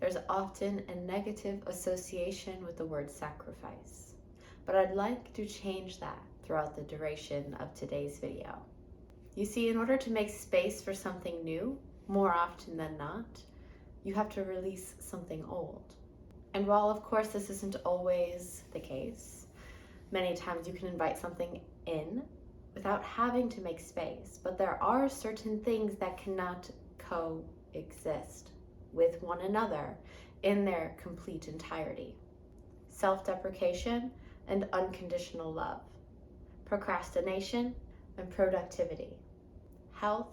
There's often a negative association with the word sacrifice, but I'd like to change that throughout the duration of today's video. You see, in order to make space for something new, more often than not, you have to release something old. And while of course this isn't always the case, many times you can invite something in without having to make space, but there are certain things that cannot coexist with one another in their complete entirety. Self-deprecation and unconditional love, procrastination and productivity, health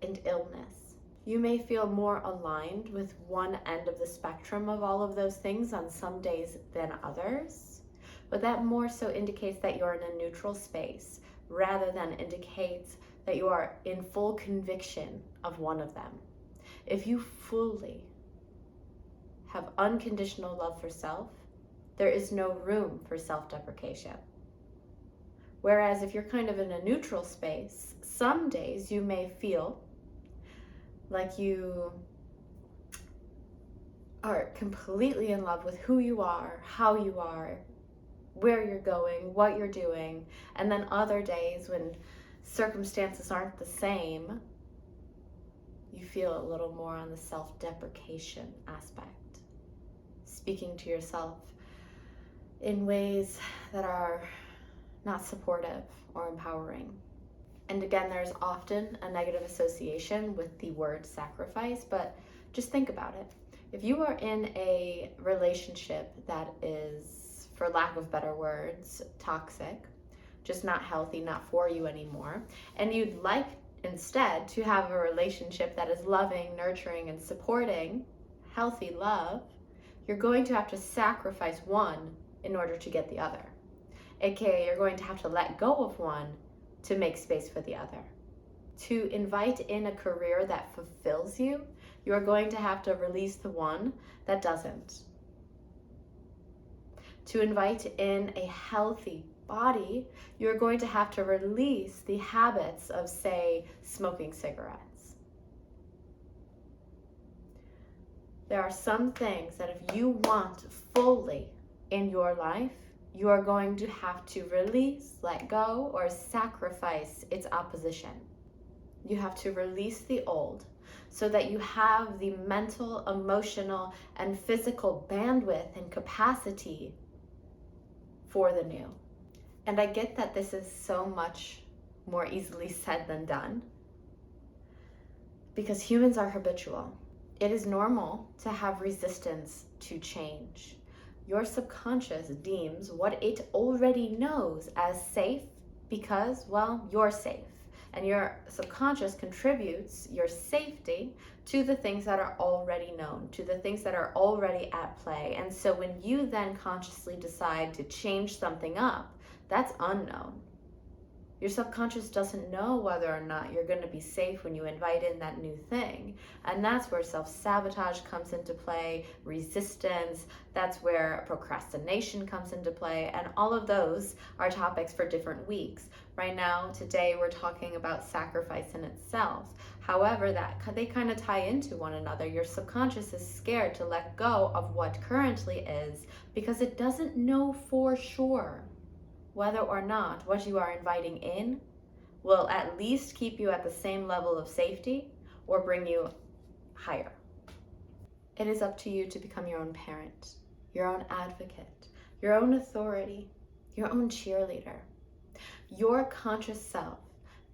and illness. You may feel more aligned with one end of the spectrum of all of those things on some days than others, but that more so indicates that you're in a neutral space rather than indicates that you are in full conviction of one of them. If you fully have unconditional love for self, there is no room for self-deprecation. Whereas if you're kind of in a neutral space, some days you may feel like you are completely in love with who you are, how you are, where you're going, what you're doing, and then other days when circumstances aren't the same, you feel a little more on the self-deprecation aspect, speaking to yourself in ways that are not supportive or empowering. And again, there's often a negative association with the word sacrifice, but just think about it. If you are in a relationship that is, for lack of better words, toxic, just not healthy, not for you anymore, and you'd like instead to have a relationship that is loving, nurturing, and supporting, healthy love, you're going to have to sacrifice one in order to get the other. AKA, you're going to have to let go of one to make space for the other. To invite in a career that fulfills you, you are going to have to release the one that doesn't. To invite in a healthy body, you're going to have to release the habits of, say, smoking cigarettes. There are some things that if you want fully in your life, you are going to have to release, let go, or sacrifice its opposition. You have to release the old so that you have the mental, emotional, and physical bandwidth and capacity for the new. And I get that this is so much more easily said than done, because humans are habitual. It is normal to have resistance to change. Your subconscious deems what it already knows as safe because, well, you're safe. And your subconscious contributes your safety to the things that are already known, to the things that are already at play. And so when you then consciously decide to change something up, that's unknown. Your subconscious doesn't know whether or not you're going to be safe when you invite in that new thing. And that's where self-sabotage comes into play, resistance, that's where procrastination comes into play, and all of those are topics for different weeks. Right now, today, we're talking about sacrifice in itself. However, they kind of tie into one another. Your subconscious is scared to let go of what currently is because it doesn't know for sure whether or not what you are inviting in will at least keep you at the same level of safety or bring you higher. It is up to you to become your own parent, your own advocate, your own authority, your own cheerleader. Your conscious self,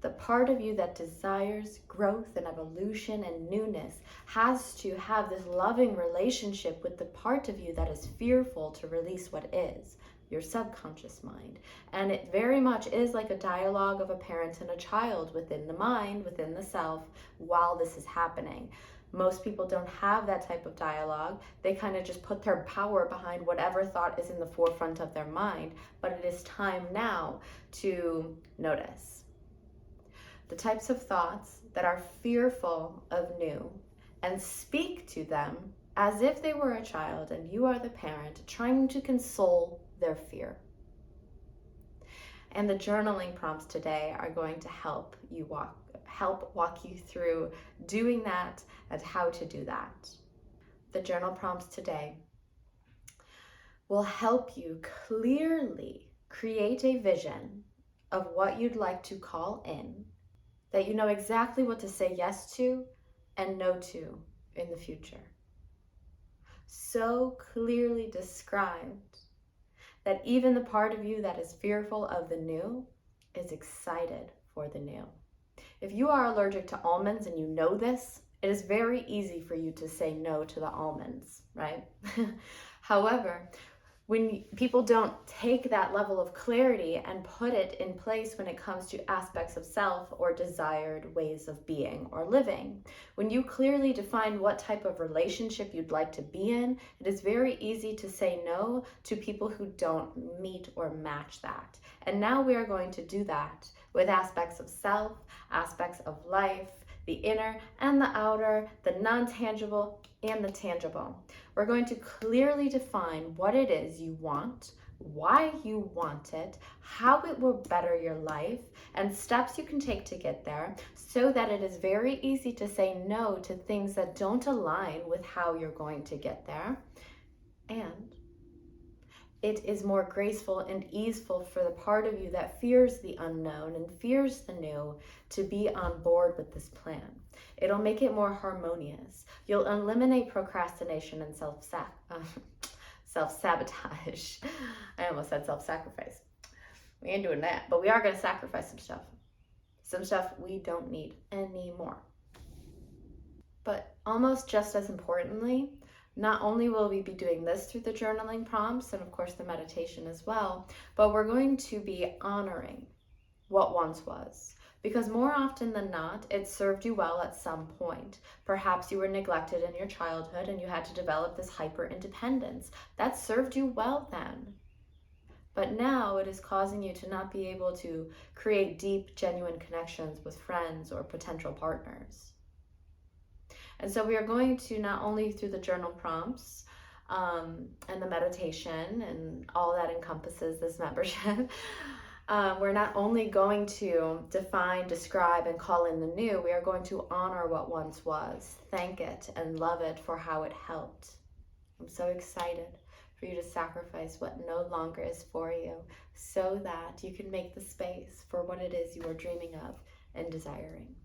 the part of you that desires growth and evolution and newness, has to have this loving relationship with the part of you that is fearful to release what is, your subconscious mind. And it very much is like a dialogue of a parent and a child within the mind, within the self, while this is happening. Most people don't have that type of dialogue. They kind of just put their power behind whatever thought is in the forefront of their mind. But it is time now to notice the types of thoughts that are fearful of new and speak to them as if they were a child and you are the parent trying to console their fear. And the journaling prompts today are going to help walk you through doing that and how to do that. the journal prompts today will help you clearly create a vision of what you'd like to call in, that you know exactly what to say yes to and no to in the future. So clearly described that even the part of you that is fearful of the new is excited for the new. If you are allergic to almonds and you know this, it is very easy for you to say no to the almonds, right? However, when people don't take that level of clarity and put it in place when it comes to aspects of self or desired ways of being or living, when you clearly define what type of relationship you'd like to be in, it is very easy to say no to people who don't meet or match that. And now we are going to do that with aspects of self, aspects of life, the inner and the outer, the non-tangible and the tangible. We're going to clearly define what it is you want, why you want it, how it will better your life, and steps you can take to get there, so that it is very easy to say no to things that don't align with how you're going to get there. And it is more graceful and easeful for the part of you that fears the unknown and fears the new to be on board with this plan. It'll make it more harmonious. You'll eliminate procrastination and self-sabotage. I almost said self-sacrifice. We ain't doing that, but we are going to sacrifice some stuff. Some stuff we don't need anymore. But almost just as importantly, not only will we be doing this through the journaling prompts and of course the meditation as well, but we're going to be honoring what once was. Because more often than not, it served you well at some point. Perhaps you were neglected in your childhood and you had to develop this hyper independence. That served you well then. But now it is causing you to not be able to create deep, genuine connections with friends or potential partners. And so we are going to, not only through the journal prompts and the meditation and all that encompasses this membership, we're not only going to define, describe, and call in the new, we are going to honor what once was, thank it, and love it for how it helped. I'm so excited for you to sacrifice what no longer is for you, so that you can make the space for what it is you are dreaming of and desiring.